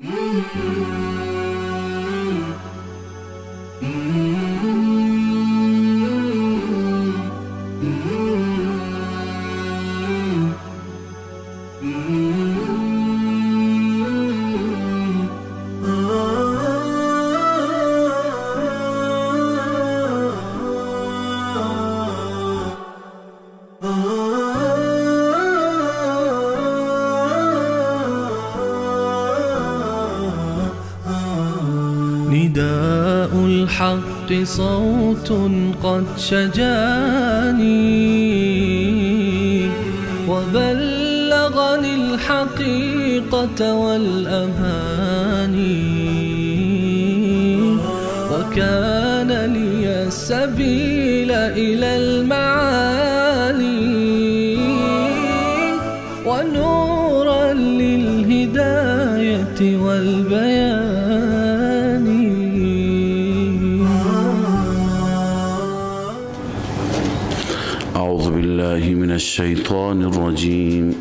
نداء الحق صوت قد شجاني وبلغني الحقيقة والأماني وكان لي السبيل إلى المعالي ونورا للهداية والبيان. أعوذ بالله من الشيطان الرجيم.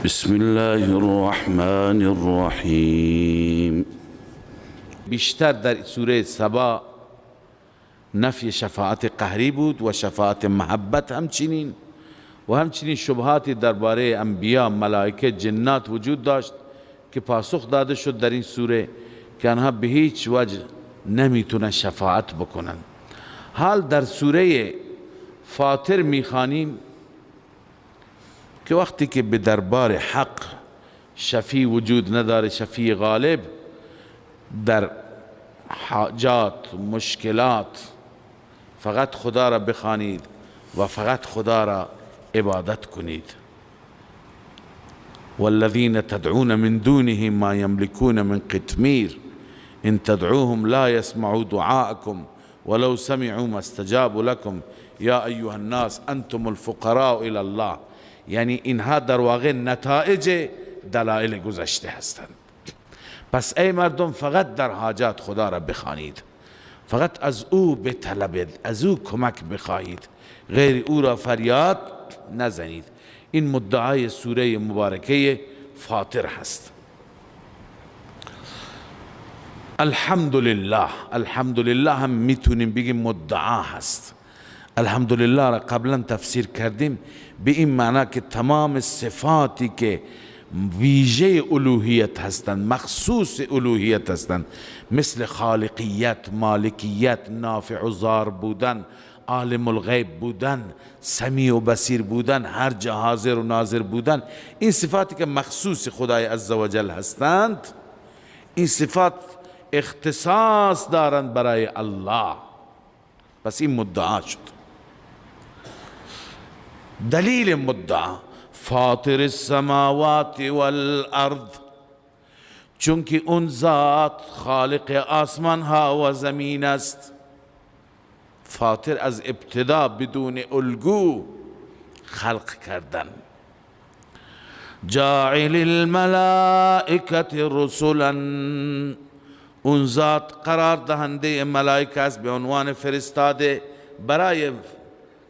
بسم الله الرحمن الرحیم. بیشتر در سوره سبا نفی شفاعت قهری بود و شفاعت محبت همچنین و همچنین شبهاتی درباره انبیا، ملائکه، جنات وجود داشت که پاسخ داده شد در این سوره که آنها به هیچ وجه نمیتونن شفاعت بکنن. حال در سوره فاطر میخوانیم که وقتی که به دربار حق شفیع وجود نداره، شفیع غالب، در حاجات، مشکلات فقط خدا را بخوانید و فقط خدا را عبادت کنید. والذین تدعون من دونه ما یملکون من قطمیر ان تدعوهم لا يسمعوا دعاءكم ولو سمعوا ما استجابوا لكم یا ایها الناس انتم الفقراء الى الله. یعنی اینها در واقع نتایج دلایل گذشته هستند. پس ای مردم فقط در حاجات خدا را بخوانید، فقط از او بطلبید، از او کمک بخواهید، غیر او را فریاد نزنید. این مدعای سوره مبارکه فاطر هست. الحمدلله، الحمدلله هم میتونیم بگیم مدعا هست. الحمدلله را قبلا تفسیر کردیم به این معنی که تمام صفاتی که ویژه الوهیت هستند، مخصوص الوهیت هستند، مثل خالقیت، مالکیت، نافع و ضار بودن، عالم الغیب بودن، سمیع و بصیر بودن، هر جا حاضر و ناظر بودن، این صفاتی که مخصوص خدای عزوجل هستند، این صفات اختصاص دارند برای الله. پس این مدعا شد. دلیل مدعا فاطر السماوات والارض، چونکه اون ذات خالق آسمان ها و زمین است. فاطر از ابتدا بدون الگو خلق کردن. جاعل الملائکة رسلا، اون ذات قرار دهنده ملائکه است به عنوان فرستاده برای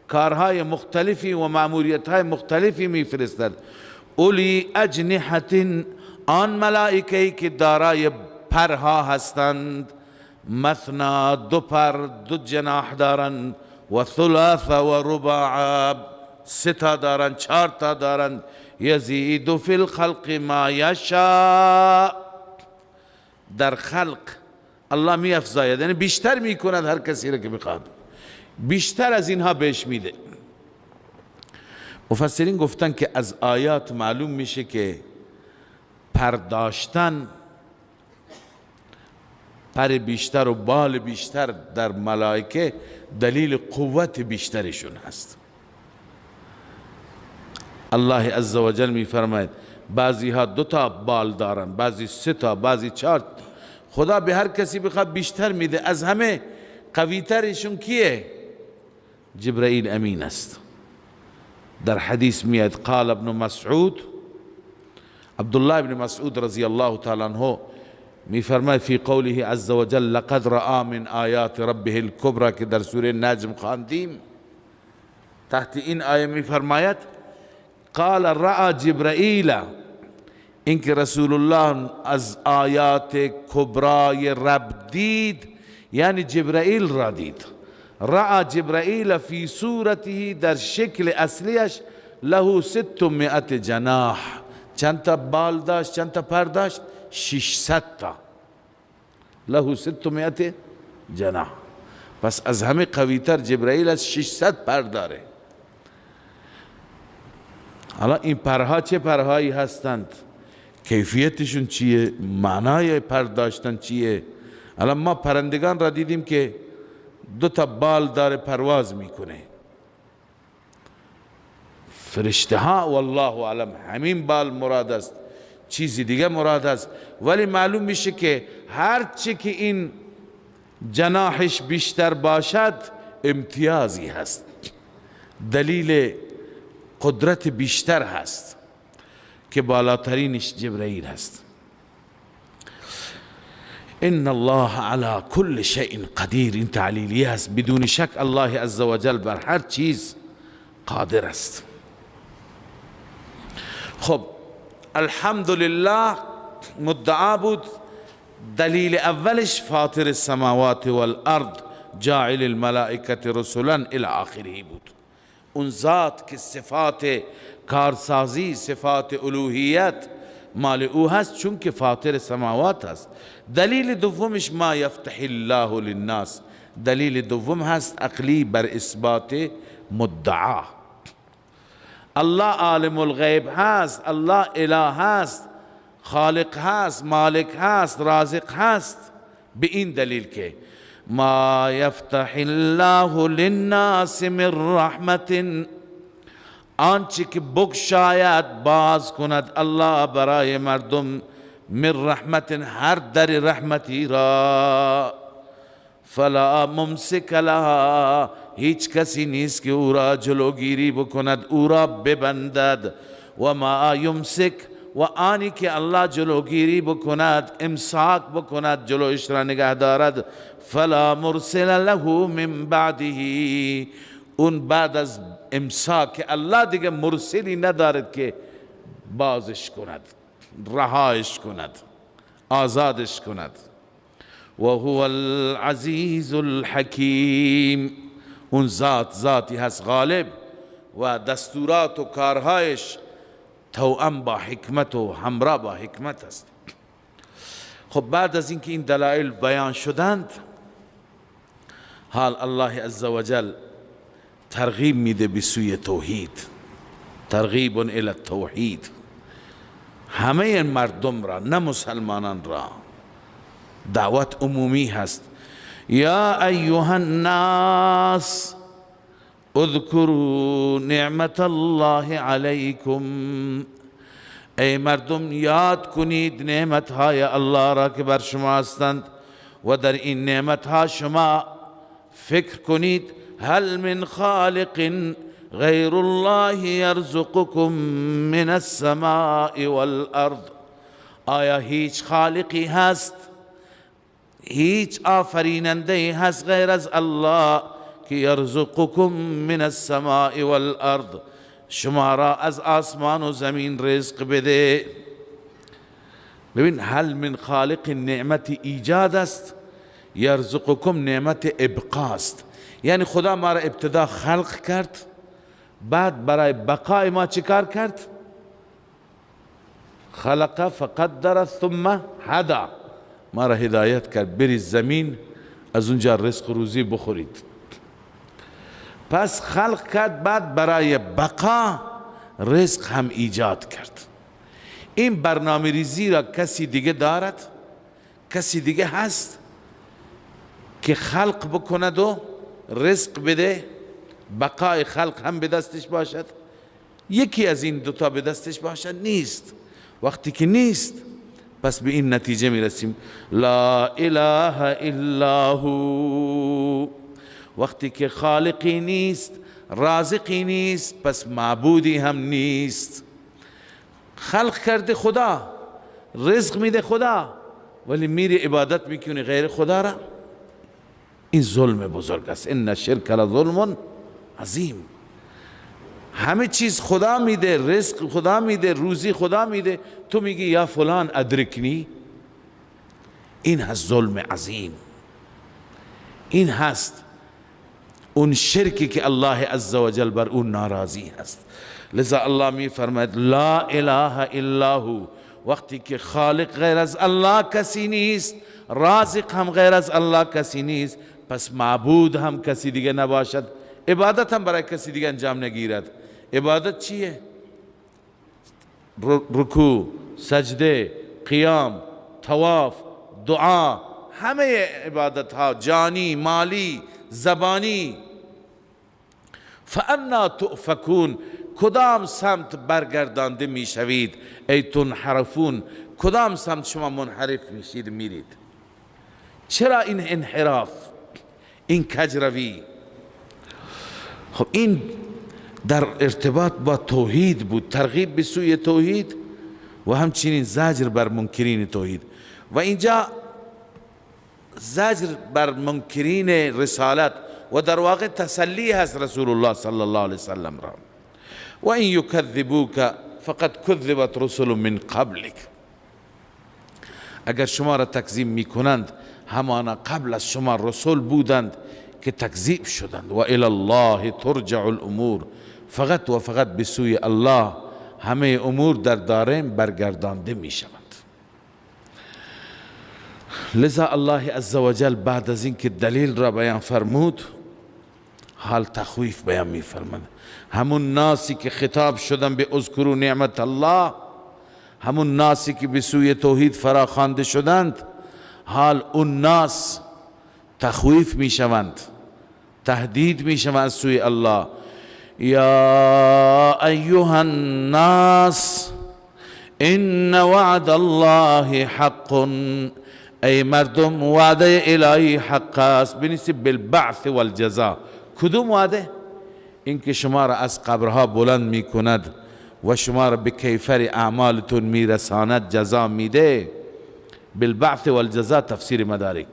کارهای مختلفی و مأموریتهای مختلفی می فرستد. اولی اجنحة، آن ملائکه‌ای که دارای پرها هستند، مثنا، دو پر، دو جناح دارند، و ثلاث و رباع، سه تا دارند، چهار تا دارند. یزید فی الخلق ما یشاء، در خلق الله می افزاید، یعنی بیشتر می کند هر کسی را که بخواد، بیشتر از اینها بهش میده. مفسرین گفتن که از آیات معلوم میشه که پرداشتن، پر بیشتر و بال بیشتر در ملائکه دلیل قوت بیشترشون هست. الله عزوجل می فرماید بعضی ها 2 تا بال دارن، بعضی 3 تا، بعضی 4. خدا به هر کسی بخواد بیشتر میده. از همه قوی ترشون کیه؟ جبرائیل امین است. در حدیث میاد قال ابن مسعود، عبدالله ابن مسعود رضی الله تعالی عنه می فرماید فی قوله عز وجل لقد رأى من آیات ربه الكبرى که در سوره نجم خواندیم، تحت این آیه می فرماید قال رأى جبرائیل اینکه رسول الله از آیات کبرای رب دید یعنی جبرائیل را دید. رأى جبرائیل فی صورته، در شکل اصلیش، له 600 جناح، چند تا بال داشت، چند تا پر داشت؟ 600 تا. له 600 جناح. پس از همه قویتر جبرائیل از 600 پر داره. حالا این پرها چه پرهایی هستند؟ کیفیتشون چیه؟ معنای پر داشتن چیه؟ الان ما پرندگان را دیدیم که 2 تا بال داره، پرواز میکنه. فرشته ها والله اعلم همین بال مراد است، چیزی دیگه مراد است. ولی معلوم میشه که هر چی که این جناحش بیشتر باشد امتیازی هست، دلیل قدرت بیشتر هست که بالاترینش جبرائیل هست. ان الله على كل شيء قدیر، این تعلیلی است. بدون شک الله عزوجل بر هر چیز قادر است. خب الحمدلله مدعا بود. دلیل اولش فاطر السماوات والارض جاعل الملائکه رسلا الی آخره بود. اون ذات که صفات کارسازی، صفات الوهیت مال او هست، چون که فاطر سماوات هست. دلیل دومش ما یفتح الله للناس، دلیل دوم هست عقلی بر اثبات مدعا. الله عالم الغیب هست، الله اله هست، خالق هست، مالک هست، رازق هست. به این دلیل که ما یفتح الله للناس من رحمت، آنچه که بگشاید باز کند الله برای مردم، من رحمت، هر در رحمتی را، فلا ممسک لها، هیچ کسی نیست که او را جلوگیری بکند، او را ببندد. و ما یمسک، و آنی که الله جلوگیری بکند، امساک بکند، جلوش را نگه دارد، فلا مرسل له من بعده، اون بعد از امساک الله دیگه مرسلی ندارد که بازش کند، رهایش کند، آزادش کند. و هو العزیز الحکیم، اون ذاتی هست غالب و دستورات و کارهایش توأم با حکمت و همراه با حکمت است. خب بعد از اینکه این دلائل بیان شدند، حال الله عزوجل ترغیب میده به سوی توحید، ترغیب الی التوحید، همه مردم را، نه مسلمانان را. دعوت عمومی هست. یا ایها الناس اذکروا نعمت الله علیکم، ای مردم یاد کنید نعمت های الله را که بر شما هستند و در این نعمت ها شما فکر کنید. هل من خالق غیر الله یرزقکم من السماء والارض، آیا هیچ خالقی هست، هیچ آفریننده هست غیر از الله که یرزقکم من السماء والارض، شما را از آسمان و زمین رزق بده؟ ببین، هل من خالق نعمت ایجاد است، یرزقکم نعمت ابقاست. یعنی خدا ما را ابتدا خلق کرد، بعد برای بقای ما چیکار کرد؟ خلق فقدر ثم هدا، ما را هدایت کرد برید زمین، از اونجا رزق روزی بخورید. پس خلق کرد، بعد برای بقا رزق هم ایجاد کرد. این برنامه ریزی را کسی دیگه دارد؟ کسی دیگه هست که خلق بکند و رزق بده، بقای خلق هم به دستش باشد؟ یکی از این دوتا به دستش باشد؟ نیست. وقتی که نیست، پس به این نتیجه می رسیم لا اله الا هو. وقتی که خالقی نیست، رازقی نیست، پس معبودی هم نیست. خلق کرده خدا، رزق میده خدا، ولی میری عبادت میکنی غیر خدا را. این ظلم بزرگ است. ان الشرک لظلم عظیم. همه چیز خدا میده، رزق خدا میده، روزی خدا میده، تو میگی یا فلان ادرکنی. این هست ظلم عظیم، این هست اون شرکی که الله عزوجل بر اون ناراضی هست. لذا الله می فرماید لا اله الا هو، وقتی که خالق غیر از الله کسی نیست، رازق هم غیر از الله کسی نیست، پس معبود هم کسی دیگه نباشد، عبادت هم برای کسی دیگه انجام نگیرد. عبادت چیه؟ رکوع، سجده، قیام، طواف، دعا، همه عبادت ها، جانی، مالی، زبانی. فانا تؤفکون، کدام سمت برگردانده میشوید؟ ای تنحرفون، کدام سمت شما منحرف میشید میرید؟ چرا این انحراف، این کجروی؟ خب این در ارتباط با توحید بود، ترغیب به سوی توحید و همچنین زجر بر منکرین توحید. و اینجا زجر بر منکرین رسالت و در واقع تسلی هست رسول الله صلی الله علیه وسلم را. و این یکذبوک فقد کذبت رسل من قبلک، اگر شما را تکذیب میکنند همانا قبل از شما رسول بودند که تکذیب شدند. و الی الله ترجع الامور، فقط و فقط به سوی الله همه امور در دارین برگردانده می شوند. لذا الله عزوجل بعد از اینکه دلیل را بیان فرمود، حال تخویف بیان می فرماند. همون ناسی که خطاب شدن به اذکروا نعمت الله، همون ناسی که به سوی توحید فراخوانده شدند، حال اون ناس تخویف می شوند، تهدید می شوند از سوی الله. یا ایها الناس ان وعد الله حق، ای مردم وعده الهی حق است، بنسبت بالبعث والجزاء. کدوم وعده؟ این که شما را از قبرها بلند می کند و شما را به کیفر اعمالتون می رساند، جزا میده. بالبعث والجزاء تفسیر مدارک.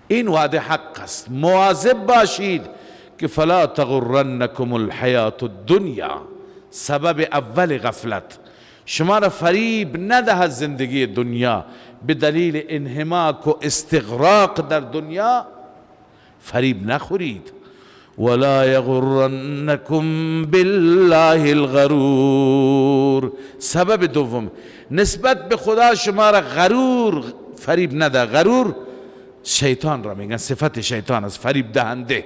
این وعده حق است، مواظب باشید که فلا تغرنکم الحیات الدنیا، سبب اول غفلت، شما را فریب ندهد زندگی دنیا، به دلیل انحماک و استغراق در دنیا فریب نخورید. ولا یغرنکم بالله الغرور، سبب دوم نسبت به خدا شما را غرور فریب نده. غرور شیطان را میگن، صفت شیطان است، فریب دهنده.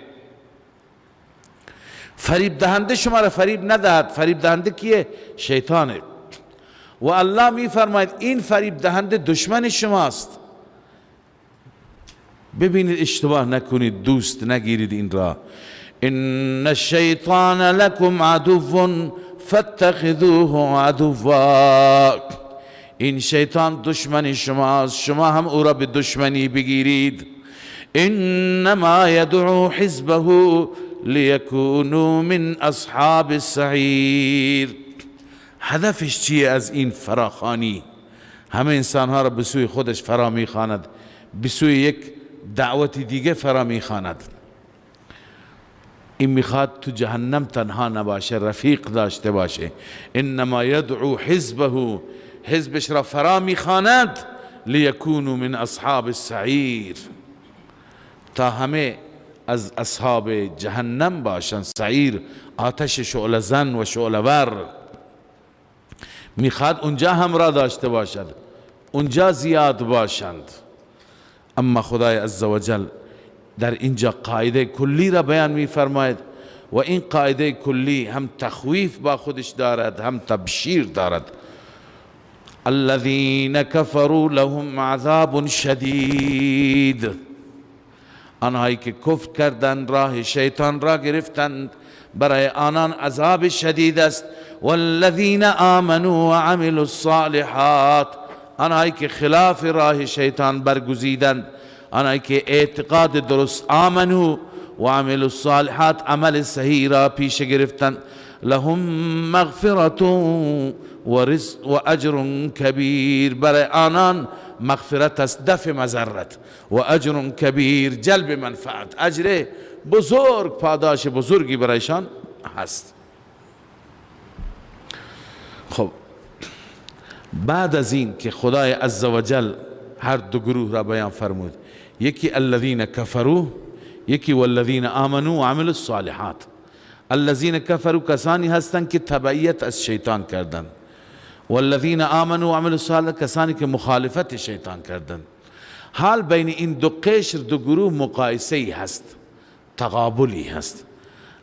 فریب دهنده شما را فریب ندهد. فریب دهنده کیه؟ شیطانه. و الله می فرماید این فریب دهنده دشمن شماست. ببینید اشتباه نکنید، دوست نگیرید این را. ان الشیطان لکم عدو فاتخذوه عدوا، این شیطان دشمن شماست، شما هم او را به دشمنی بگیرید. انما یدعو حزبه لیکونوا من اصحاب السعیر، هدفش چیه از این فراخوانی؟ همه انسانها را به سوی خودش فرا میخواند، به سوی یک دعوت دیگه فرا میخواند. این میخواد تو جهنم تنها نباشه، رفیق داشته باشه. انما یدعو حزبه، حزبش را فرا میخواند، لیکونوا من اصحاب السعیر، تا همه از اصحاب جهنم باشند. سعیر آتش شعله زن و شعله ور، میخواد اونجا هم را داشته باشد، اونجا زیاد باشند. اما خدای عزوجل در اینجا قاعده کلی را بیان میفرماید و این قاعده کلی هم تخویف با خودش دارد، هم تبشیر دارد. الذين كفروا لهم عذاب شدید، آنهایی که کفر کردند، راه شیطان را گرفتند، برای آنان عذاب شدید است. والذین آمنوا وعملوا الصالحات، آنهایی که خلاف راه شیطان برگزیدند، آنهایی که اعتقاد درست، آمنوا وعملوا الصالحات، عمل صحیح را پیش گرفتند، لهم مغفرة و رزق و اجر کبیر، برای آنان مغفرت است، دفع مضرت، و اجر کبیر، جلب منفعت، اجر بزرگ، پاداش بزرگی برایشان هست. خب بعد از این که خدای عزوجل هر دو گروه را بیان فرمود، یکی الذین کفروا، یکی والذین آمنوا و عملوا الصالحات. الذین کفروا کسانی هستند که تبعیت از شیطان کردند، والذین آمنوا و عملوا الصالحات کسانی که مخالفت شیطان کردند. حال بین این دو قشر، دو گروه مقایسه ای هست، تقابلی هست.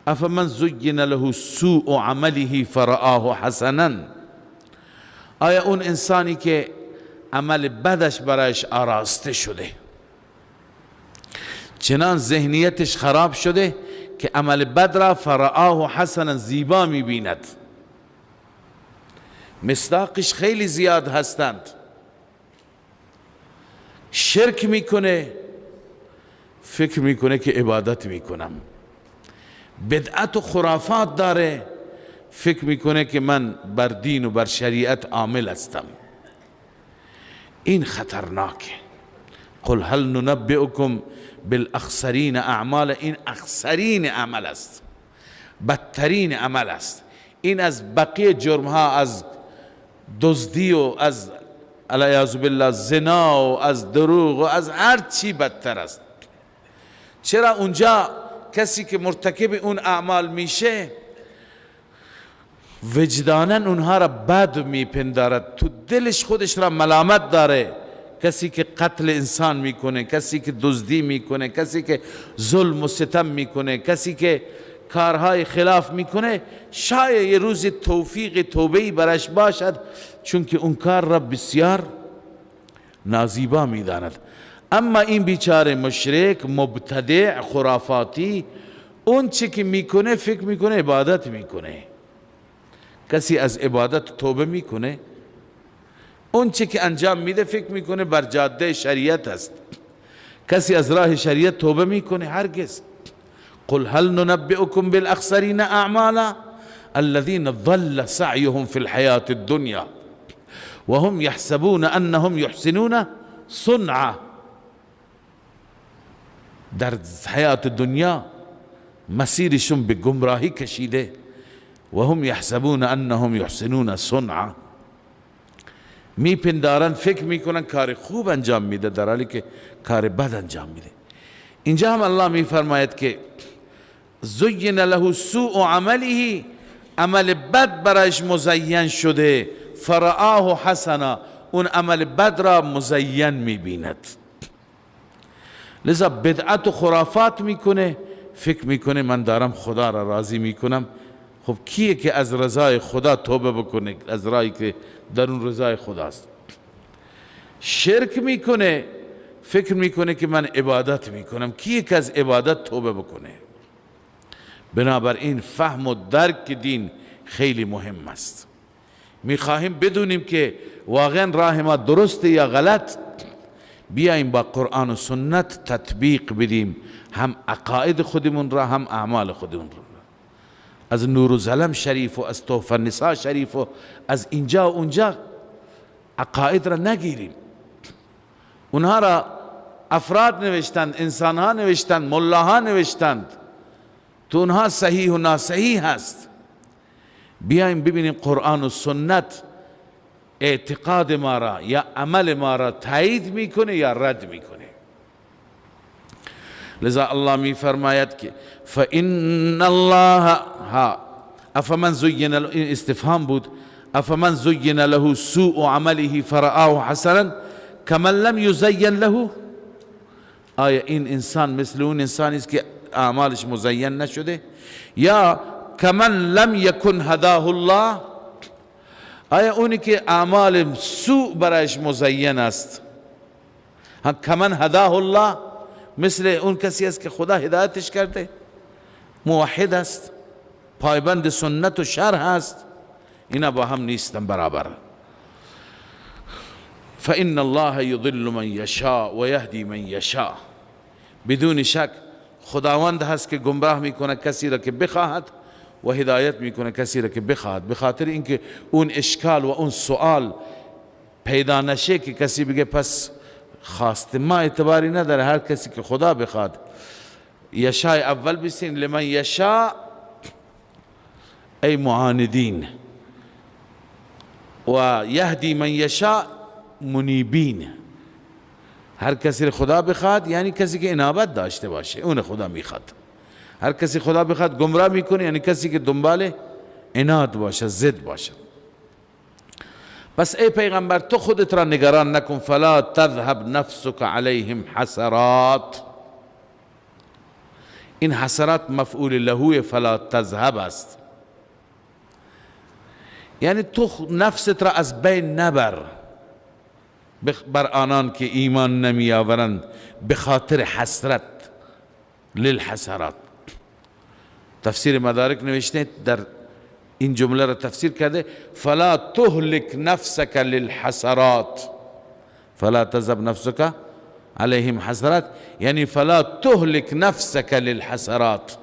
افمن زین له سوء عمله فرآه حسنا، آیا اون انسانی که عمل بدش برایش آراسته شده، چنان ذهنیتش خراب شده که عمل بد را فرآه حسنا زیبا میبیند. مصداقش خیلی زیاد هستند. شرک میکنه، فکر میکنه که عبادت میکنم. بدعت و خرافات داره، فکر میکنه که من بر دین و بر شریعت عامل هستم. این خطرناکه. قل هل ننبئکم بالاخسرین اعمال، این اخسرین عمل است، بدترین عمل است. این از بقیه جرم ها، از دزدی و از علیاذ بالله زنا و از دروغ و از هر چی بدتر است. چرا اونجا کسی که مرتکب اون اعمال میشه وجدانن اونها را بد میپندارد، تو دلش خودش را ملامت داره. کسی که قتل انسان میکنه، کسی که دزدی میکنه، کسی که ظلم و ستم میکنه، کسی که کارهای خلاف میکنه، شاید یه روز توفیق توبهی برش باشد، چون که اون کار را بسیار نازیبا میداند. اما این بیچاره مشرک، مبتدع، خرافاتی، اون چی که میکنه فکر میکنه عبادت میکنه. کسی از عبادت توبه میکنه؟ اون چی که انجام میده فکر میکنه بر جاده شریعت است. کسی از راه شریعت توبه میکنه؟ هرگز. قل هل ننبئکم بالاخسرین اعمالا الذین ضل سعیهم فی الحیاة الدنیا وهم یحسبون انهم یحسنون صنعا. در حیات دنیا مسیرشون به گمراهی کشیده، و هم یحسبون انهم یحسنون صنعا، میپندارن، فکر میکنن کار خوب انجام میده در حالی که کار بد انجام میده. اینجا هم الله میفرماید که زین له سوء عمله، عمل بد برایش مزین شده، فرآه حسنا، اون عمل بد را مزین میبیند. لذا بدعت و خرافات میکنه، فکر میکنه من دارم خدا را راضی میکنم. خب کیه که از رضای خدا توبه بکنه، از رایی که در اون رضای خداست؟ شرک میکنه، فکر میکنه که من عبادت میکنم. کیه که از عبادت توبه بکنه؟ بنابراین فهم و درک دین خیلی مهم است. میخواهیم بدونیم که واقعا راه ما درسته یا غلط، بیاییم با قرآن و سنت تطبیق بدیم، هم عقاید خودمون را هم اعمال خودمون را. از نورالظلم شریف و از تحفه النساء شریف و از اینجا و اونجا عقاید را نگیریم. اونها را افراد نوشتند، انسانها نوشتند، ملاها نوشتند، تو اونها صحیح و ناصحیح هست. بیاییم ببینیم قرآن و سنت اعتقاد ما را یا عمل ما را تایید میکنه یا رد میکنه. لذا الله می فرماید که فإن الله افمن زین، این استفهام بود، افمن زین له سوء عمله فرآه حسنا کمن لم یزین له، آیا این انسان مثل اون انسانی است که اعمالش مزین نشده؟ یا کمن لم یکن هداه الله، آیا اونی که اعمال سوء برایش مزین است، کمن هداه الله، مثل اون کسی است که خدا هدایتش کرده، موحد است، پایبند سنت و شرع است؟ اینا با هم نیستن برابر. فإن الله یضل من یشاء و یهدی من یشاء، بدون شک خداوند هست که گمراه میکنه کسی را که بخواهد و هدایت میکنه کسی را که بخواهد. به خاطر اینکه اون اشکال و اون سوال پیدا نشه که کسی بگه پس خواست ما اعتباری نداره، هر کسی که خدا بخواد. یشاء اول بسین، لمن یشاء ای معاندین، و یهدی من یشاء منیبین، هر کسی خدا بخواد یعنی کسی که انابت داشته باشه اون خدا میخواد. هر کسی خدا بخواد گمراه میکنه یعنی کسی که دنبال عناد باشه، ضد باشه. پس ای پیغمبر تو خودت را نگران نکن. فلا تذهب نفسك علیهم حسرات. این حسرات مفعول لهو فلا تذهب است، یعنی تو نفست را از بین نبر بر آنان که ایمان نمی آورند به خاطر حسرت. للحسرات تفسیر مدارک نوشته در این جمله را تفسیر کرده فلا تهلك نفسك للحسرات، فلا تذهب نفسك علیهم حسرات یعنی فلا تهلك نفسك للحسرات.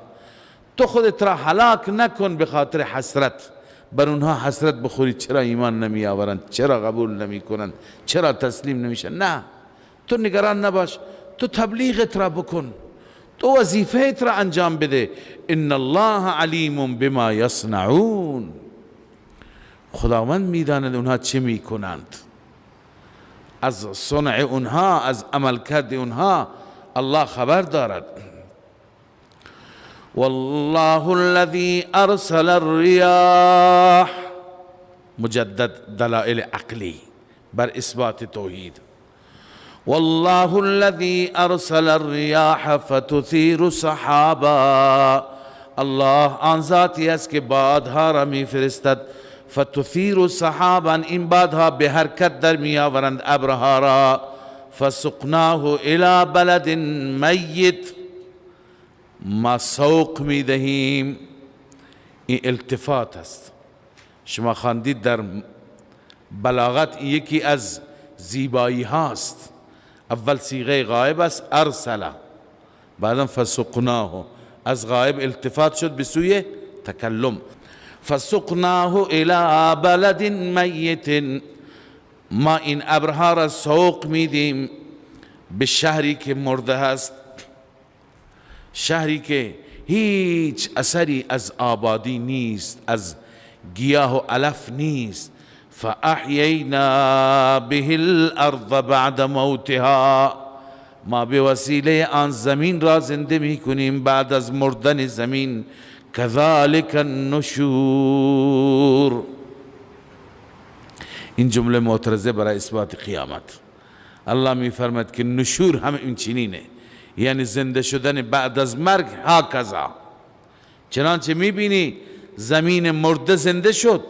تو خودت را هلاک نکن به خاطر حسرت، بر اونها حسرت بخوری چرا ایمان نمی آورند، چرا قبول نمی کنند، چرا تسلیم نمیشن. نه، تو نگران نباش، تو تبلیغت را بکن، تو وظیفهت را انجام بده. ان الله علیم بما یصنعون، خداوند میداند اونها چه میکنند. از صنع اونها، از عملکرد اونها الله خبر دارد. والله الذي ارسل الرياح، مجدد دلائل عقلی بر اثبات توحید. والله الذي ارسل الرياح فتثير سحابا، الله آن ذاتی است که بادها را می فرستد. فتثير سحابا، این بادها به حرکت در می آورند ابرها را. فسقناه الى بلد میت، ما سوق می دهیم. این التفات است. شما خواندید در بلاغت یکی از زیبایی هاست. اول صیغه غایب است ارسله، بعدم فسقناه، از غایب التفات شد به سوی تکلم. فسقناه الى بلد میت، ما این ابرها را سوق میدیم به شهری که مرده است، شهری که هیچ اثری از آبادی نیست، از گیاه و علف نیست. فاحیینا به الارض بعد موتها، ما به وسیله آن زمین را زنده می کنیم بعد از مردن زمین. کذالک النشور، این جمله معترضه برای اثبات قیامت. الله می فرماید که نشور هم این چنینه، یعنی زنده شدن بعد از مرگ. هاکذا، چنانچه می بینی زمین مرده زنده شد،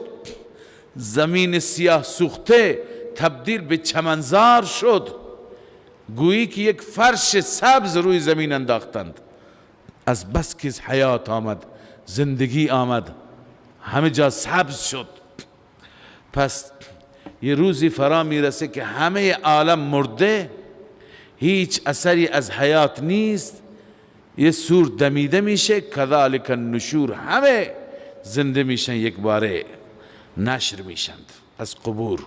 زمین سیاه سوخته تبدیل به چمنزار شد، گویی که یک فرش سبز روی زمین انداختند. از بس که حیات آمد، زندگی آمد، همه جا سبز شد. پس یه روزی فرا میرسه که همه عالم مرده، هیچ اثری از حیات نیست، یه سور دمیده میشه. کذالک النشور، همه زنده میشن، یک باره نشر میشند از قبور.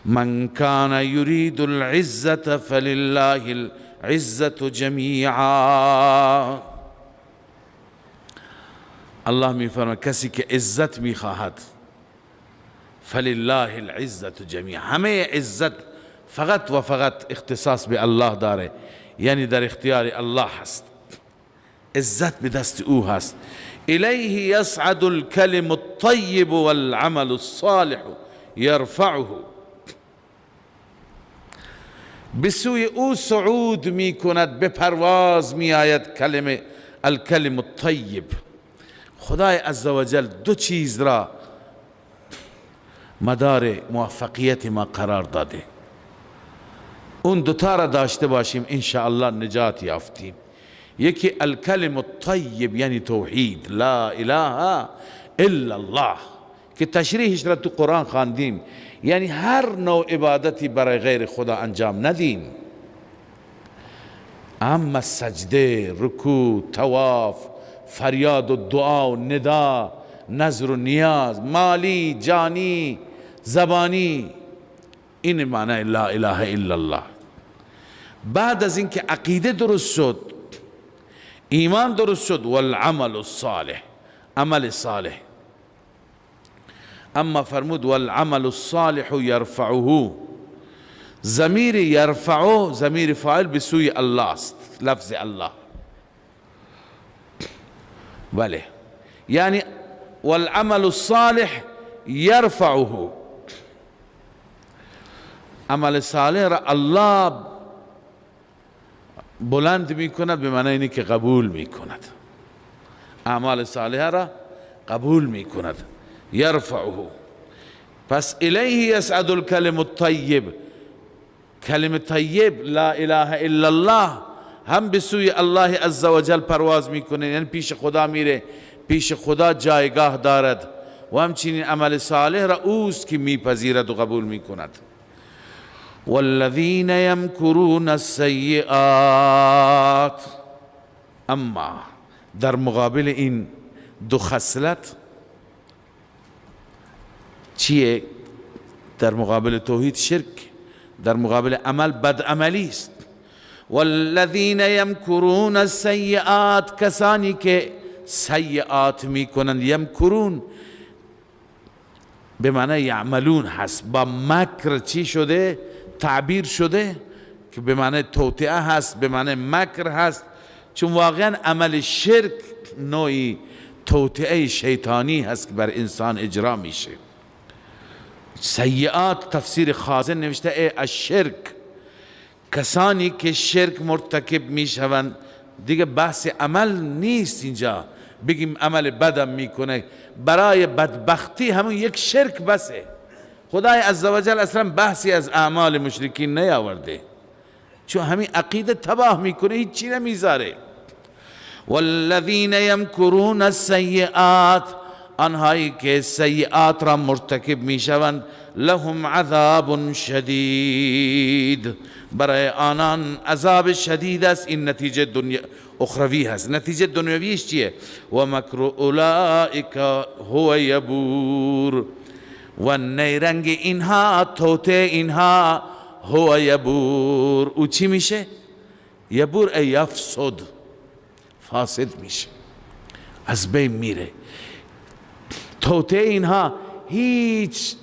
من کان یرید العزة فلله العزة جمیعا، الله میفرماید کسی که عزت میخواهد فلله العزة جمیعا، همه عزت فقط و فقط اختصاص به الله داره، یعنی در اختیار الله هست، عزت به دست او هست. الیه یصعد الکلم الطیب والعمل الصالح یرفعه، به سوی او صعود می کند، به پرواز می آید الکلم الطیب. خدای عزوجل دو چیز را مدار موفقیت ما قرار داده، اون دوتا را داشته باشیم انشاءالله نجات یافتیم. یکی الکلم الطیب یعنی توحید، لا اله الا الله، که تشریحش را تو قرآن خواندیم، یعنی هر نوع عبادتی برای غیر خدا انجام ندیم. اما سجده، رکوع، طواف، فریاد و دعا و ندا، نظر و نیاز، مالی، جانی، زبانی، این معنی لا اله الا الله. بعد از اینکه عقیده درست شد، ایمان درست شد، والعمل الصالح، عمل صالح. اما فرمود والعمل الصالح یرفعه، ضمیر یرفعه ضمیر فاعل به سوی الله است، لفظ الله. بله، یعنی والعمل الصالح یرفعه، عمل صالح را الله بلند می کند، به معنی اینه که قبول می کند، اعمال صالحه را قبول می کند. یرفعه، پس الیه یصعد الکلم الطیب، کلمه طیب لا اله الا الله هم به سوی الله عزوجل پرواز میکنه، یعنی پیش خدا میره، پیش خدا جایگاه دارد و همچنین عمل صالح را اوست که میپذیرد و قبول میکند. والذین یمکرون السیئات، اما در مقابل این دو خصلت چیه؟ در مقابل توحید شرک، در مقابل عمل بدعملی است. والذین یمکرون السیئات، کسانی که سیئات میکنند، یمکرون به معنی یعملون هست، با مکر چی شده؟ تعبیر شده که به معنی توطئه هست، به معنی مکر هست، چون واقعا عمل شرک نوعی توطئه شیطانی هست که بر انسان اجرا میشه. سیئات تفسیر خازن نوشته ای الشرک، کسانی که شرک مرتکب میشوند، دیگه بحث عمل نیست اینجا بگیم عمل بدم میکنه، برای بدبختی همون یک شرک بسه. خدای عزوجل اصلا بحثی از اعمال مشرکین نیاورده، چون همین عقیده تباه میکنه، هیچ چی نمیذاره. والذین یمکرون السیئات، آنهایی که سیئات را مرتکب میشوند، لهم عذاب شدید، برای آنان عذاب شدید است. این نتیجه دنیا اخروی هست. نتیجه دنیویش چیه؟ و مکر اولئک هو یبور، و نیرنگ اینها، توته اینها، هو یبور، او چی میشه؟ یبور ای یفسد، فاسد میشه، از بین میره. توته اینها هیچ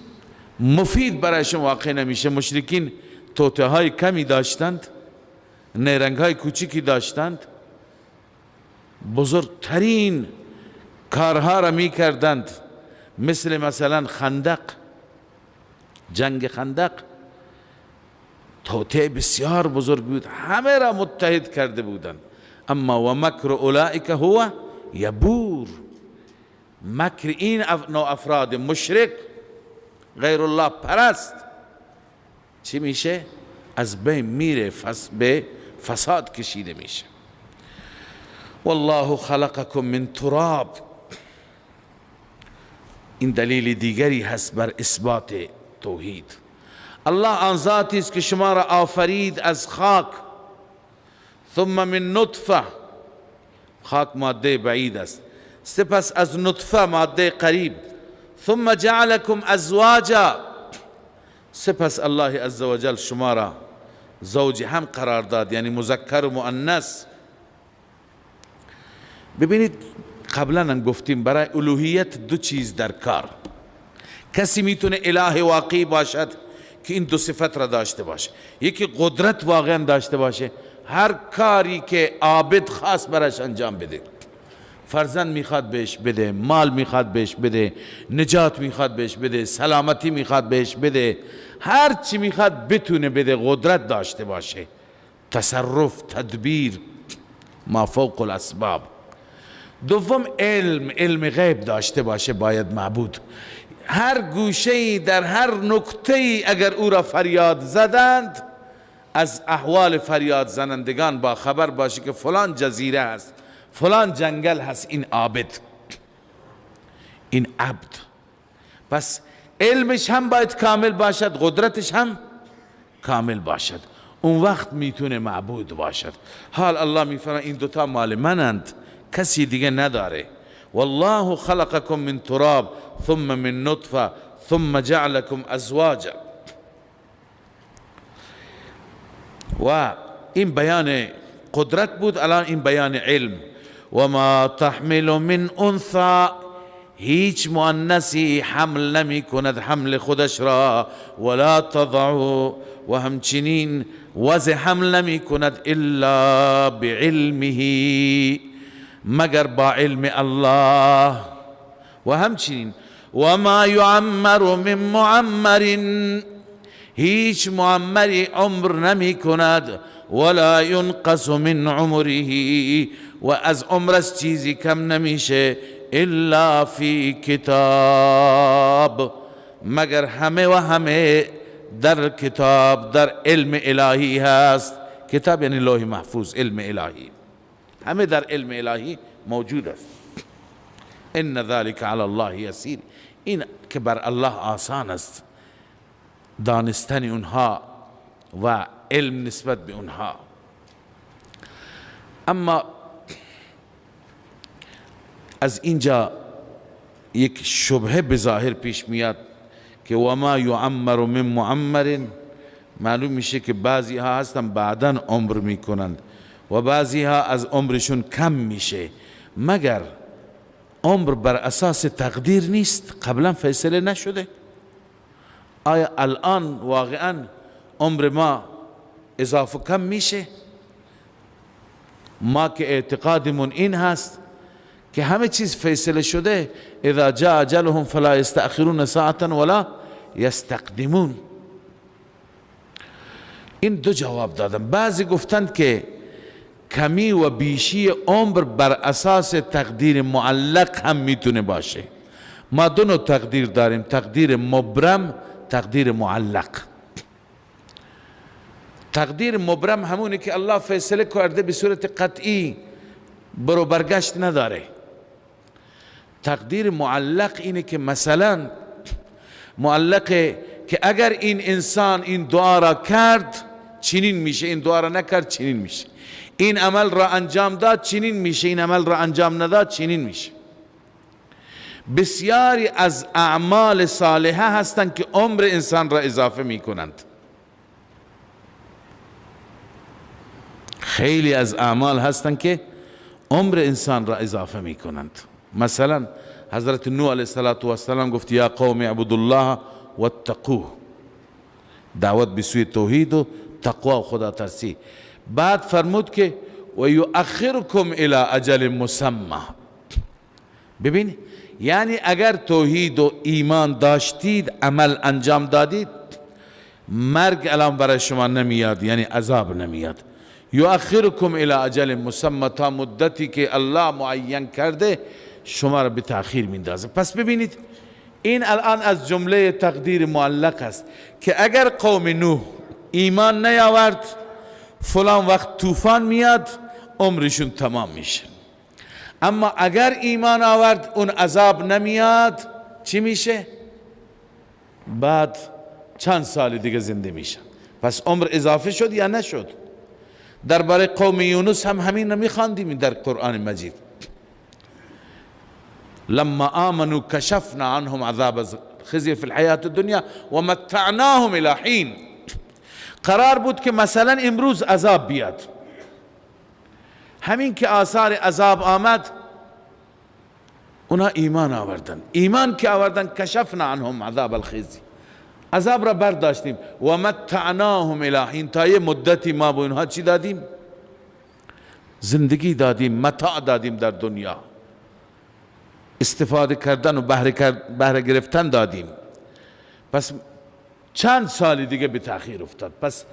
مفید برایشون واقع نمیشه. مشرکین توته های کمی داشتند، نیرنگ های کوچیکی داشتند، بزرگترین کارها را می کردند، مثلا خندق، جنگ خندق، توته بسیار بزرگ بود، همه را متحد کرده بودند. اما و مکر اولئک هو یبور، مکر این نوع افراد مشرک، غیر الله پرست، چی میشه؟ از بین میره، به فساد کشیده میشه. والله خلقکم من تراب، این دلیل دیگری هست بر اثبات توحید. الله آن ذاتی است که شما را آفرید از خاک، ثم من نطفه، خاک ماده بعید است، سپس از نطفه ماده قریب، ثم جعلکم ازواجا، سپس الله عزوجل شما را زوج هم قرار داد، یعنی مذکر و مؤنث. ببینید قبلا هم گفتیم برای الوهیت دو چیز در کار. کسی میتونه اله واقعی باشد که این دو صفت را داشته باشه، یکی قدرت واقعا داشته باشه، هر کاری که عابد خاص برش انجام بده، فرزند میخواد بهش بده، مال میخواد بهش بده، نجات میخواد بهش بده، سلامتی میخواد بهش بده، هر چی میخواد بتونه بده، قدرت داشته باشه، تصرف، تدبیر، ما فوق الاسباب. دوم علم غیب داشته باشه باید معبود، هر گوشه‌ای در هر نکته‌ای اگر او را فریاد زدند، از احوال فریاد زنندگان با خبر باشه که فلان جزیره هست، فلان جنگل هست، این عابد، این عبد. پس علمش هم باید کامل باشد، قدرتش هم کامل باشد، اون وقت میتونه معبود باشد. حال الله میفرماید این دوتا مال منند، کسی دیگه نداره. والله خلقکم من تراب ثم من نطفه ثم جعلکم ازواجا. و این بیان قدرت بود، الان این بیان علم. و ما تحمل من انثى، هیچ مؤنثی حمل نمی کند حمل خودش را، ولا تضع، و همچنین وضع حمل نمی کند الا بعلمه، مگر با علم الله. و همچنین و ما یعمر من معمر، هیچ معمری عمر نمی کند، ولا ینقص من عمره، و از عمرش چیزی کم نمیشه، الا فی کتاب، مگر همه و همه در کتاب، در علم الهی هست. کتاب یعنی لوح محفوظ، علم الهی، همه در علم الهی موجود است. ان ذلك علی الله یسیر، این که بر الله آسان است دانستن اونها و علم نسبت به اونها. اما از اینجا یک شبهه به ظاهر پیش میاد که و ما یعمر من معمر، معلوم میشه که بعضی ها هستن بعداً عمر میکنند و بعضی ها از عمرشون کم میشه. مگر عمر بر اساس تقدیر نیست؟ قبلا فیصله نشده؟ آیا الان واقعا عمر ما اضافه کم میشه؟ ما که اعتقادمون این هست که همه چیز فیصله شده، اذا جاء اجلهم فلا یستأخرون ساعة ولا یستقدمون. این دو جواب دادن. بعضی گفتند که کمی و بیشی عمر بر اساس تقدیر معلق هم میتونه باشه. ما دو نوع تقدیر داریم، تقدیر مبرم، تقدیر معلق. تقدیر مبرم همونه که الله فیصله کرده به صورت قطعی، برو برگشت نداره. تقدیر معلق اینه که مثلا معلقه که اگر این انسان این دعا را کرد چنین میشه، این دعا را نکرد چنین میشه، این عمل را انجام داد چنین میشه، این عمل را انجام نداد چنین میشه. بسیاری از اعمال صالحه هستند که عمر انسان را اضافه میکنند. خیلی از اعمال هستند که عمر انسان را اضافه میکنند. مثلا حضرت نوح علیه السلام گفت یا قوم اعبدوا الله واتقوه، دعوت به سوی توحید و تقوا و خدا ترسی. بعد فرمود که و یؤخرکم الی اجل مسمى. ببین، یعنی اگر توحید و ایمان داشتید، عمل انجام دادید، مرگ الان برای شما نمیاد، یعنی عذاب نمیاد. یؤخرکم الی اجل مسمى، تا مدتی که الله معین کرده شما را به تأخیر میندازه. پس ببینید این الان از جمله تقدیر معلق است که اگر قوم نوح ایمان نیاورد فلان وقت طوفان میاد، عمرشون تمام میشه. اما اگر ایمان آورد اون عذاب نمیاد، چی میشه؟ بعد چند سال دیگه زنده میشن. پس عمر اضافه شد یا نشد؟ درباره قوم یونس هم همین رو میخواندیم در قرآن مجید. لما آمنوا کشفنا عنهم عذاب خزي في الحیات الدنیا و متعناهم الی حین. قرار بود که مثلا امروز عذاب بیاد، همین که آثار عذاب آمد اونا ایمان آوردن. ایمان که آوردن کشفنا عنهم عذاب الخزي، عذاب را برداشتیم. و متعناهم الی حین، تا یه مدتی ما به اونها چی دادیم؟ زندگی دادیم، متاع دادیم در دنیا، استفاده کردن و بهره گرفتن دادیم. پس چند سال دیگه به تأخیر افتاد. پس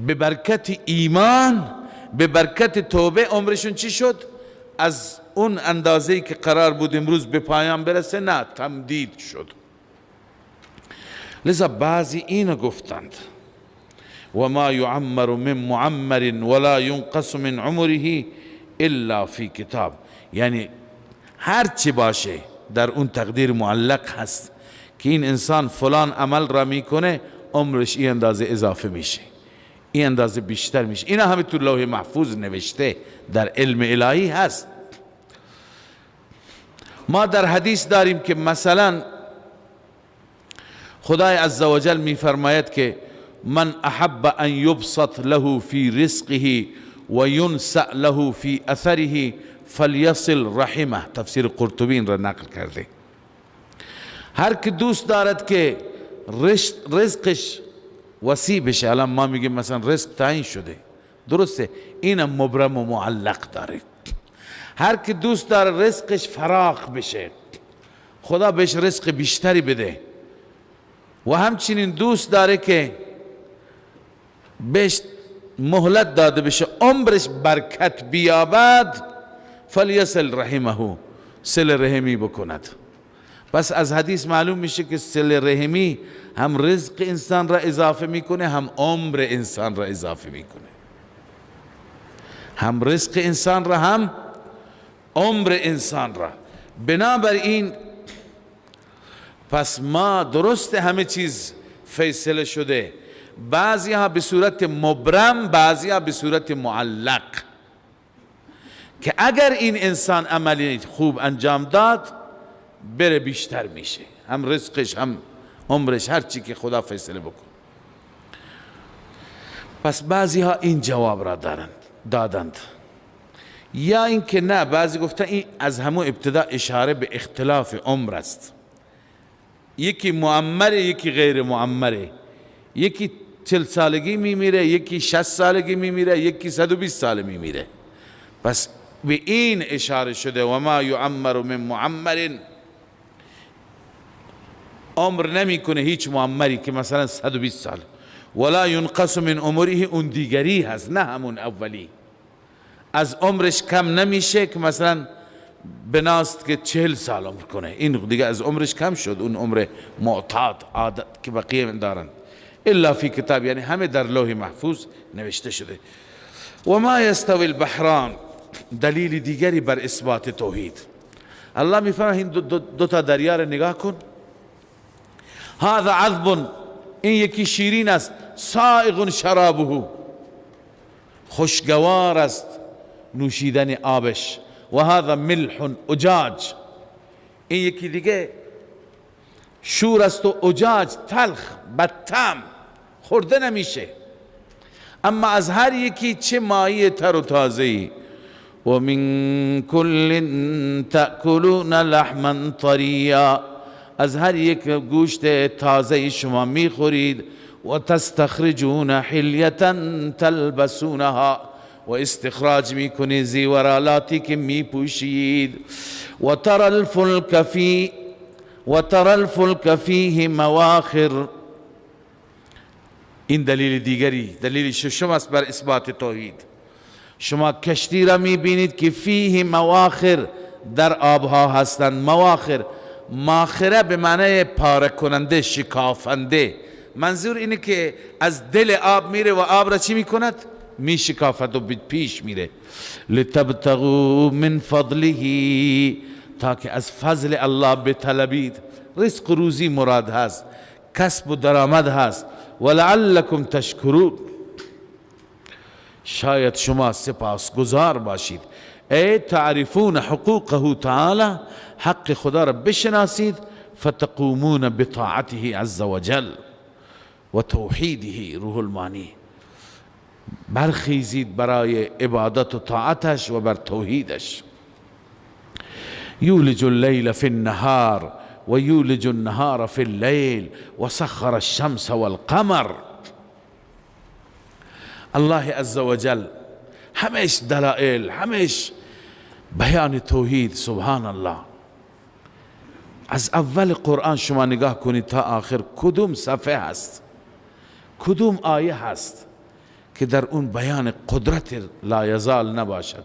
به برکت ایمان، به برکت توبه عمرشون چی شد؟ از اون اندازه‌ای که قرار بود امروز به پایان برسه، نه، تمدید شد. لذا بعضی اینو گفتند و ما یعمر من معمر ولا ینقص من عمره الا فی کتاب، یعنی هر چی باشه در اون تقدیر معلق هست که این انسان فلان عمل را میکنه، عمرش این اندازه اضافه میشه، این اندازه بیشتر میشه. اینا همه تو لوح محفوظ نوشته، در علم الهی هست. ما در حدیث داریم که مثلا خدای عزوجل میفرماید که من احب ان یبسط له فی رزقه و ینسأ له فی اثره فلیصل رحمه. تفسیر قرطبی را نقل کرده. هر که دوست دارد که رزقش وسیع بشه، الان ما میگیم مثلا رزق تعیین شده، درسته، اینم مبرم و معلق داره. هر که دوست داره رزقش فراخ بشه، خدا بهش رزق بیشتری بده، و همچنین دوست داره که بهش مهلت داده بشه عمرش برکت بیابد، فلیصل رحمه، صله رحمی بکند. پس از حدیث معلوم میشه که صله رحمی هم رزق انسان را اضافه میکنه، هم عمر انسان را اضافه میکنه، هم رزق انسان را هم عمر انسان را. بنابراین پس ما درست همه چیز فیصله شده، بعضی ها به صورت مبرم، بعضی ها به صورت معلق، که اگر این انسان عملی خوب انجام داد بره بیشتر میشه، هم رزقش هم عمرش، هر چی که خدا فیصله بکن. پس بعضی ها این جواب را دادند، یا اینکه نه، بعضی گفتن این از همون ابتدا اشاره به اختلاف عمر است، یکی معمره یکی غیر معمره، یکی 40 سالگی میمیره، یکی 60 سالگی میمیره، یکی 120 سال میمیره. پس به این اشاره شده و ما یعمر من معمر، عمر نمیکنه هیچ معمری که مثلا 120 سال، ولا ينقص من عمره، اون دیگری هست نه همون اولی، از عمرش کم نمیشه که مثلا بناست که 40 سال عمر کنه، این دیگه از عمرش کم شد، اون عمر معتاد عادت که بقیه دارن، الا فی کتاب، یعنی همه در لوح محفوظ نوشته شده. و ما یستوی البحران، دلیل دیگری بر اثبات توحید. الله میفرماید این دو تا دریا رو نگاه کن، هذا عذب، این یکی شیرین است، سائغ شرابه، خوشگوار است نوشیدن آبش، و هذا ملح اجاج، این یکی دیگه شور است و اجاج تلخ بدطعم، خورده نمیشه. اما از هر یکی چه مایه تر و تازه‌ای. و من کل تأکلون لحما طریا، از هر یک گوشت تازه شما میخورید، و تستخرجون حلیة تلبسونها، و استخراج میکنید زیورالاتی که میپوشید، و ترى الفلك فیه مواخر، این دلیل دیگری، دلیل ششم است بر اثبات توحید. شما کشتی را میبینید که فیه مواخر، در آبها هستند. مواخر، ماخره به معنی پاره کننده، شکافنده، منظور اینه که از دل آب میره و آب را چی میکند؟ میشکافد و پیش میره. لتبتغوا من فضله، تاکه از فضل الله بطلبید. رزق و روزی مراد هست، کسب و درآمد هست. ولعلکم تشکرون، شاید شما سپاسگزار باشید. ای تعرفون حقوقه تعالی، حق خدا را بشناسید. فتقومون بطاعته عز وجل و توحیده، روح المانی، برخیزید برای عبادت و طاعتش و بر توحیدش. یولج اللیل فی النهار و یولج النهار فی اللیل و سخر الشمس والقمر. الله عز وجل همش دلائل، همش بیان توحید. سبحان الله. از اول قرآن شما نگاه کنید تا آخر، کدوم صفحه هست، کدوم آیه هست که در اون بیان قدرت لایزال نباشد،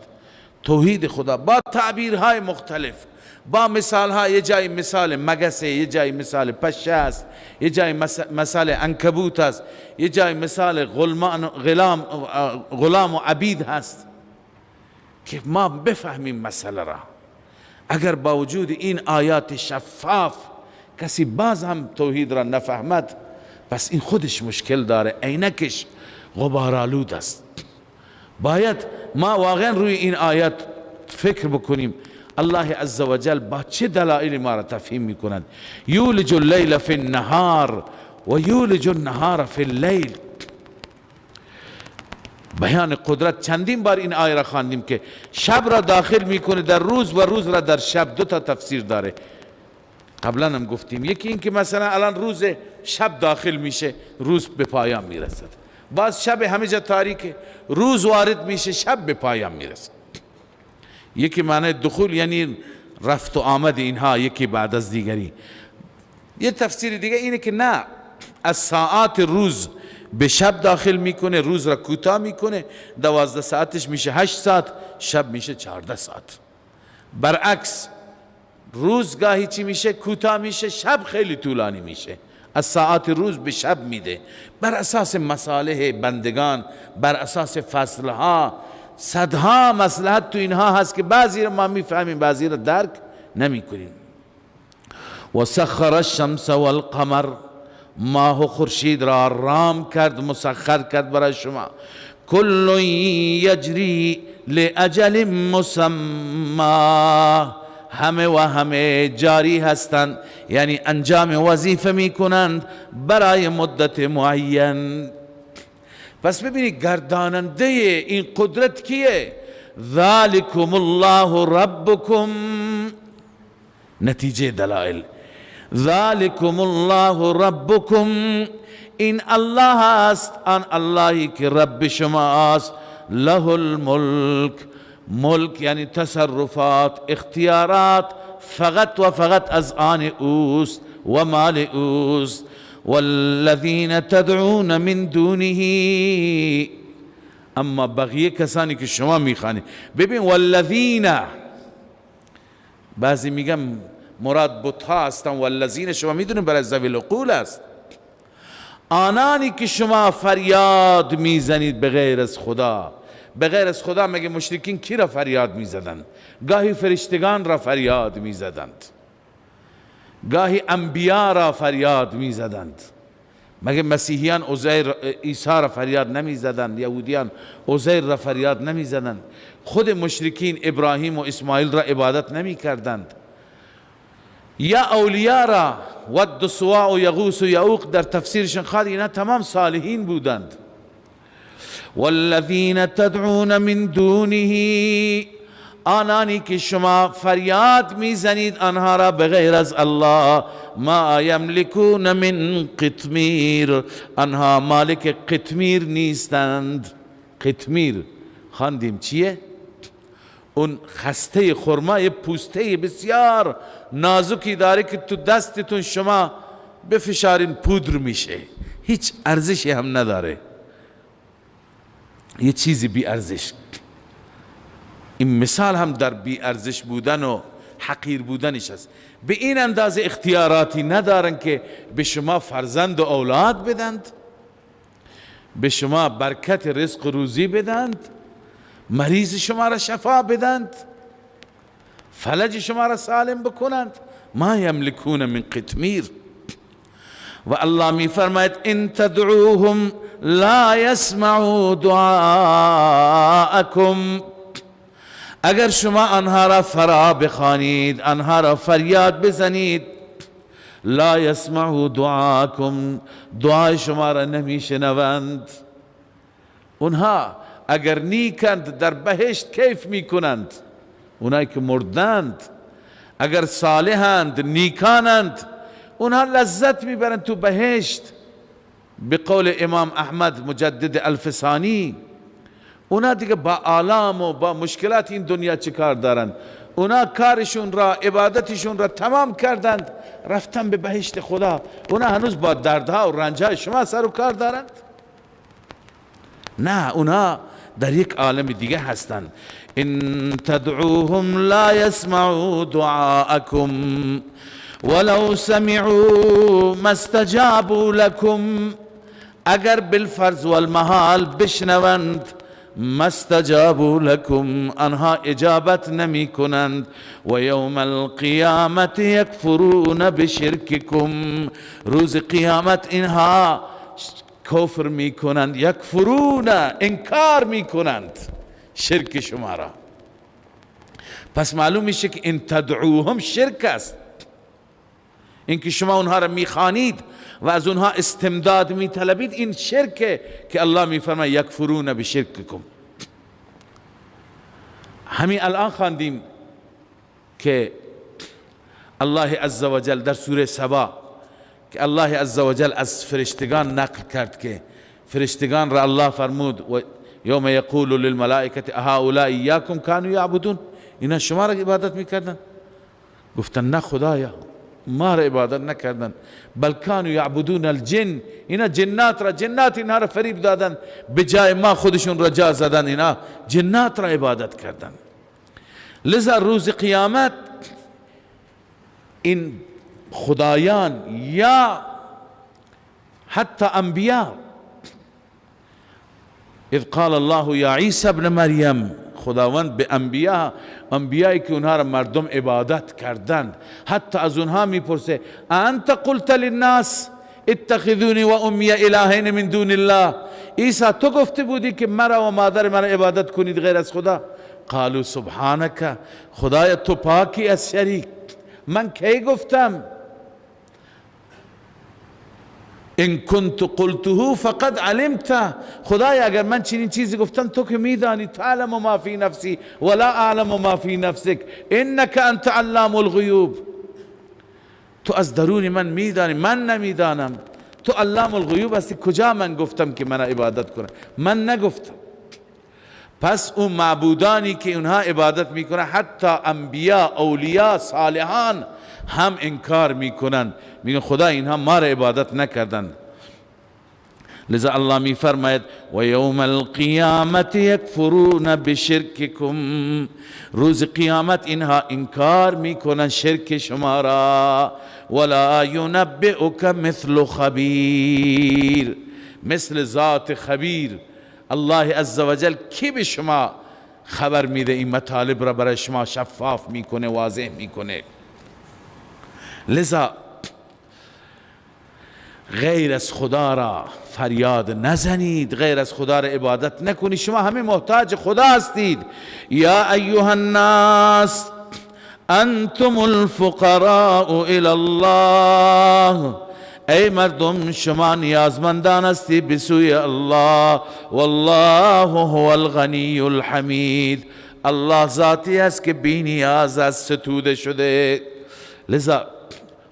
توحید خدا، با تعبیرهای مختلف، با مثالها. یه جای مثال مگسه، یه جای مثال پشه است، یه جای مثال عنکبوت است، یه جای مثال غلام و عبید هست، که ما بفهمیم مسئله را. اگر با وجود این آیات شفاف کسی باز هم توحید را نفهمد، پس این خودش مشکل داره، عینکش غبارآلود است. باید ما واقعا روی این آیات فکر بکنیم. الله عز وجل با چه دلائل ما را تفهیم میکنند. یولج اللیل فی النهار و یولج النهار فی اللیل، بیان قدرت. چندین بار این آیه را خواندیم که شب را داخل میکنه در روز و روز را در شب. دو تا تفسیر داره. قبلا هم گفتیم. یکی این که مثلا الان روز شب داخل میشه، روز به پایان میرسد. باز شب همه جا تاریکه، روز وارد میشه، شب به پایان میرسد. یکی معنی دخول یعنی رفت و آمد اینها یکی بعد از دیگری. یه تفسیر دیگه اینه که نه، از ساعات روز به شب داخل میکنه، روز را کوتاه میکنه، 12 ساعتش میشه 8 ساعت، شب میشه 14 ساعت. برعکس روز گاهی چی میشه؟ کوتاه میشه، شب خیلی طولانی میشه. از ساعات روز به شب میده، بر اساس مصالح بندگان، بر اساس فصلها. صدها مصلحت تو اینها هست که بعضی را ما میفهمیم، بعضی را درک نمیکنیم. و سخر الشمس والقمر، ماه و خورشید را رام کرد، مسخر کرد برای شما. کل یجری لاجل مسمى، همه و همه جاری هستند، یعنی انجام وظیفه میکنند برای مدت معین. پس ببینید گرداننده این قدرت کیه؟ ذالکم الله ربکم. نتیجه دلائل، ذالکم الله ربکم، این الله است، آن اللهی که رب شماست. له الملک، ملک یعنی تصرفات، اختیارات فقط و فقط از آن اوست و مال اوست. والذین تدعون من دونه، اما بقیه کسانی که شما میخوانید، ببین والذین، بعضی میگم مراد بتها هستن، والذین شما میدونید برای ذوی العقول است. آنانی که شما فریاد میزنید به غیر از خدا. به غیر از خدا مگه مشرکین کی را فریاد میزدند؟ گاهی فرشتگان را فریاد میزدند، گاهی انبیا را فریاد میزدند. مگه مسیحیان عزیر عیسی را فریاد نمیزدند؟ یهودیان عزیر را فریاد نمیزدند؟ خود مشرکین ابراهیم و اسماعیل را عبادت نمیکردند؟ یا اولیاء را، ود و سواع و یغوث و یعوق در تفسیرشان خواهد، اینا تمام صالحین بودند. والذین تدعون من دونه، آنانی که شما فریاد میزنید آنها را بغیر از الله، ما یملکون من قطمیر، آنها مالک قطمیر نیستند. قطمیر خواندیم چیه؟ اون خسته خرمای پوسته بسیار نازکی داره که تو دستتون شما بفشارین پودر میشه، هیچ ارزشی هم نداره، یه چیزی بی ارزش. این مثال هم در بی ارزش بودن و حقیر بودنش است. به این اندازه اختیاراتی ندارن که به شما فرزند و اولاد بدند، به شما برکت رزق و روزی بدند، مریض شما را شفا بدند، فلج شما را سالم بکنند. ما یملکون من قطمیر. و الله می فرماید ان تدعوهم لا يسمعوا دعاءكم، اگر شما آنها را فرا بخوانید، آنها را فریاد بزنید، لا يسمعوا دعاءكم، دعای شما را نمیشنوند. اونها اگر نیکند در بهشت کیف میکنند، اونایی که مردند اگر صالحند نیکانند اونها لذت میبرند تو بهشت. به قول امام احمد مجدد الفسانی، اونا دیگه با آلام و با مشکلات این دنیا چه کار دارند؟ اونا کارشون را، عبادتشون را تمام کردند، رفتن به بهشت خدا. اونا هنوز با دردها و رنجهای شما سر و کار دارند؟ نه، اونا در یک عالم دیگه هستند. ان تدعوهم لا يسمعوا دعاءكم ولو سمعوا ما استجابوا لكم، اگر بالفرض والمحال بشنوند، ما استجابوا لكم، آنها اجابت نمی کنند. و یوم القیامت یکفرون بشرککم، روز قیامت اینها کفر می کنند، یکفرون، انکار می کنند شرک شما را. پس معلوم میشه که این تدعوهم شرک است. اینکه شما اونها را میخوانید و از اونها استمداد میطلبید، این شرکه که الله میفرماید یکفرون بشرککم. همین الان خواندیم که الله عزوجل در سوره سبا که الله عزوجل از فرشتگان نقل کرد که فرشتگان را الله فرمود و یوم یقول للملائکه اهؤلاء ایاکم کانوا یعبدون، اینا شما را عبادت میکردن؟ گفتن نه خدایا، ما را عبادت نکردن، بل کانوا یعبدون الجن، اینا جنات اینها را فریب دادن، به جای ما خودشون را جا زدن، اینا جنات را عبادت کردن. لذا روز قیامت این خدایان یا حتی انبیا، اذ قال الله یا عیسی ابن مریم، خداوند به انبیایی که اونها را مردم عبادت کردند، حتی از اونها میپرسه انت قلت للناس اتخذونی و امی الهین من دون الله، عیسی تو گفته بودی که مرا و مادر مرا عبادت کنید غیر از خدا؟ قالوا سبحانک، خدایا تو پاکی از شریک، من کی گفتم؟ ان كنت قلته فقد علمت، خدایا اگر من چنین چیزی گفتم تو که میدانی، تعلم ما فی نفسی ولا اعلم ما فی نفسک انک انت علام الغیوب، تو از درون من میدانی من نمیدانم، تو علام الغیوب هستی، کجا من گفتم که من عبادت کنم؟ من نگفتم. پس اون معبودانی که اونها عبادت میکنن، حتی انبیا، اولیاء، صالحان هم انکار میکنن، میگن خدا اینها ما را عبادت نکردن. لذا الله میفرماید و یوم القیامت یکفرون بشرککم، روز قیامت اینها انکار میکنن شرک شما را. ولا ینبئک مثل خبیر، مثل ذات خبیر الله عزوجل کی به شما خبر میده، این مطالب را برای شما شفاف میکنه، واضح میکنه. لذا غیر از خدا را فریاد نزنید، غیر از خدا را عبادت نکنید، شما همه محتاج خدا هستید. یا ایها الناس انتم الفقراء الی الله، ای مردم شما نیازمندان هستی به سوی الله، والله هو الغنی الحمید، الله ذاتی است که بی نیاز است، ستوده شده. لذا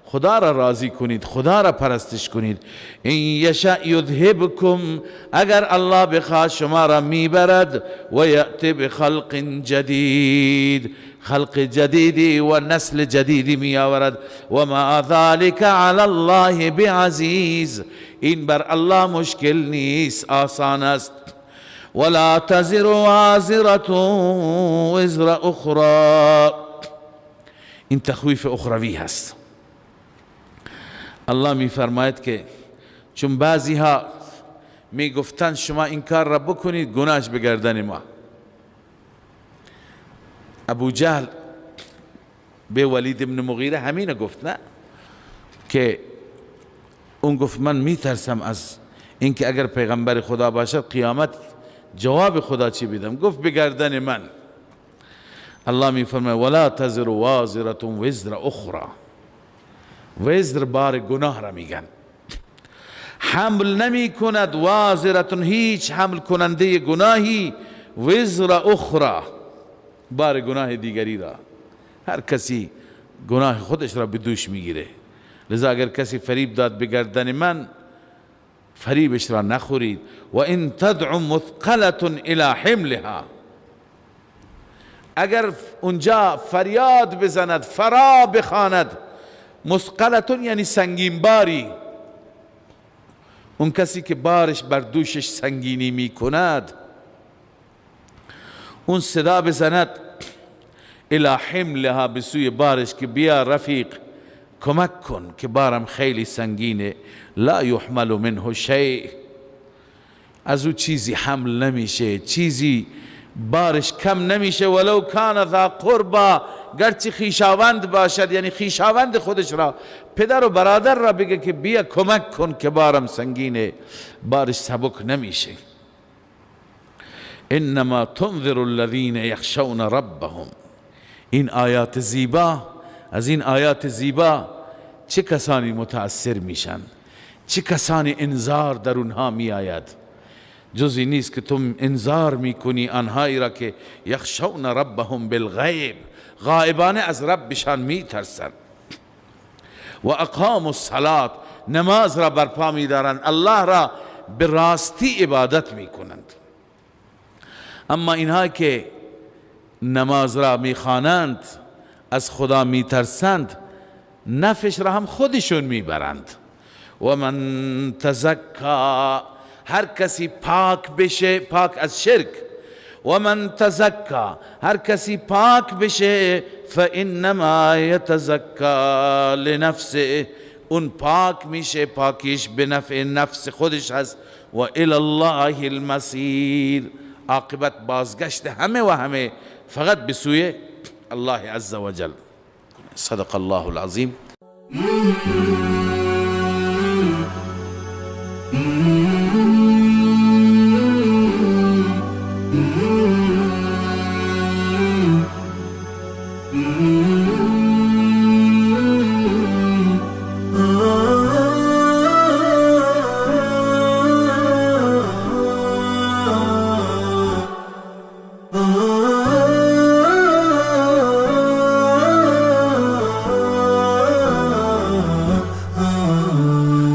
خدا را راضی کنید، خدا را پرستش کنید. این یشاء یذهبکم، اگر الله بخواد شما را میبرد، و یأتی بخلق جدید، خلق جدیدی و نسل جدیدی می آورد. و ما ذلك علی الله بعزیز، این بر الله مشکل نیست، آسان است. ولا تزر وازرة وزر اخرى، این تخویف اخروی هست. الله می فرماید که چون بعضی ها می گفتن شما این کار را بکنید گناهش به گردن ما. ابو جهل به ولید ابن مغیره همین گفت، نه که اون گفت من می ترسم از اینکه اگر پیغمبر خدا باشد قیامت جواب خدا چی بدم؟ گفت به گردن من. الله می فرماید ولا تزر وازرة وزر اخرى، وزر بار گناه را میگن، حمل نمی کند وازرة، هیچ حمل کننده گناهی، وزر اخرى، بار گناه دیگری را. هر کسی گناه خودش را به دوش میگیره. لذا اگر کسی فریب داد به گردن من، فریبش را نخورید. و ان تدع مثقلة الى حملها، اگر اونجا فریاد بزند، فرا بخواند، مثقلة یعنی سنگین باری، اون کسی که بارش بر دوشش سنگینی می کند، اون صدا بزند الى حملها، به سوی بارش که بیا رفیق کمک کن که بارم خیلی سنگینه، لا یحمل منه شیء، از او چیزی حمل نمیشه، چیزی بارش کم نمیشه. ولو کان ذا قربا، گرچه خیشاوند باشد، یعنی خیشاوند خودش را، پدر و برادر را بگه که بیا کمک کن که بارم سنگینه، بارش سبک نمیشه. انما تنذر الذين يخشون ربهم، این آیات زیبا، از این آیات زیبا چه کسانی متاثر میشن، چه کسانی انذار در اونها می آید. جزی نیست که تم انذار میکنی آنهایی را که یخشون ربهم بالغیب، غائبانه از ربشان میترسند. و اقاموا الصلاة، نماز را برپا می دارند، الله را به راستی عبادت می کنند. اما اینها که نماز را می خوانند، از خدا می ترسند، نفعش را هم خودشون می برند. و من تزکا، هر کسی پاک بشه، پاک از شرک، و من تزکا، هر کسی پاک بشه، فانما یتزکا لنفسه، اون پاک میشه، پاکیش به نفع نفس خودش هست. و الی الله المصیر، عاقبت بازگشت همه و همه فقط به سوی الله عز و جل. صدق الله العظیم.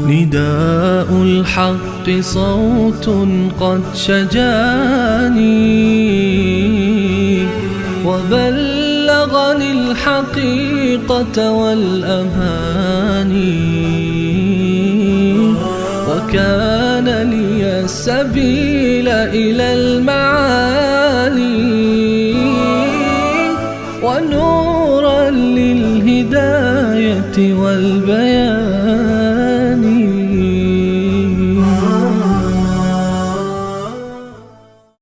نداء الحق صوت قد شجاني، وبلغني الحقيقة والأماني، وكان لي السبيل إلى المعالي، ونورا للهداية والبيان.